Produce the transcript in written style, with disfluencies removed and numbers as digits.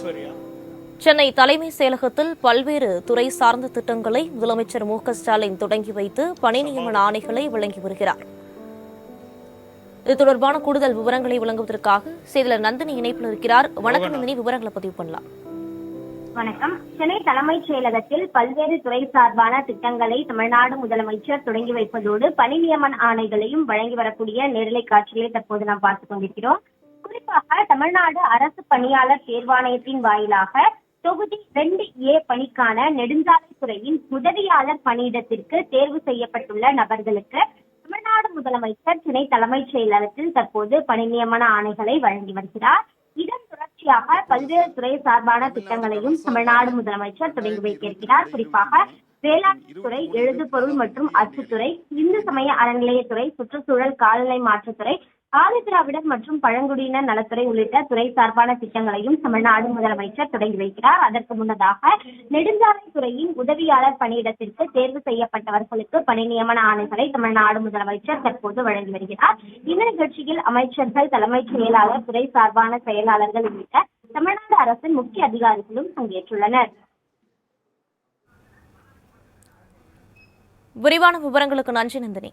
ஐஸ்வர்யா. சென்னை தலைமைச் செயலகத்தில் பல்வேறு துறை சார்ந்த திட்டங்களை முதலமைச்சர் மு.க.ஸ்டாலின் தொடங்கி வைத்து பணி நியமன ஆணைகளை வழங்கி வருகிறார். இது தொடர்பான கூடுதல் விவரங்களை வழங்குவதற்காக செய்தியாளர் நந்தினி இணைப்பில் இருக்கிறார். வணக்கம் நந்தினி, விவரங்களை பதிவு பண்ணலாம். வணக்கம். சென்னை தலைமைச் செயலகத்தில் பல்வேறு துறை சார்பான திட்டங்களை தமிழ்நாடு முதலமைச்சர் தொடங்கி வைப்பதோடு பணி நியமன ஆணைகளையும் வழங்கி வரக்கூடிய நேரலை காட்சிகளை தற்போது நாம் பார்த்துக் கொண்டிருக்கிறோம். குறிப்பாக தமிழ்நாடு அரசு பணியாளர் தேர்வாணையத்தின் வாயிலாக தொகுதி 2A பணிக்கான நெடுஞ்சாலைத்துறையின் உதவியாளர் பணியிடத்திற்கு தேர்வு செய்யப்பட்டுள்ள நபர்களுக்கு தமிழ்நாடு முதலமைச்சர் சென்னை தலைமைச் செயலகத்தில் தற்போது பணி நியமன ஆணைகளை வழங்கி வருகிறார். இதன் தொடர்ச்சியாக பல்வேறு துறை சார்பான திட்டங்களையும் தமிழ்நாடு முதலமைச்சர் தொடங்கி வைக்க இருக்கிறார். குறிப்பாக வேளாண்மை துறை, எழுதுபொருள் மற்றும் அச்சுத்துறை, இந்து சமய அறநிலையத்துறை, சுற்றுச்சூழல் காலநிலை மாற்றத்துறை, ஆதிதிராவிடர் மற்றும் பழங்குடியினர் நலத்துறை உள்ளிட்ட துறை சார்பான திட்டங்களையும் தமிழ்நாடு முதலமைச்சர் தொடங்கி வைக்கிறார். அதற்கு முன்னதாக நெடுஞ்சாலைத்துறையின் உதவியாளர் பணியிடத்திற்கு தேர்வு செய்யப்பட்டவர்களுக்கு பணி நியமன ஆணைகளை தமிழ்நாடு முதலமைச்சர் தற்போது வழங்கி வருகிறார். இந்த நிகழ்ச்சியில் அமைச்சர்கள், தலைமைச் செயலாளர், துறை சார்பான செயலாளர்கள் உள்ளிட்ட தமிழ்நாடு அரசின் முக்கிய அதிகாரிகளும் பங்கேற்றுள்ளனர். விரிவான விவரங்களுக்கு நன்றி நந்தினி.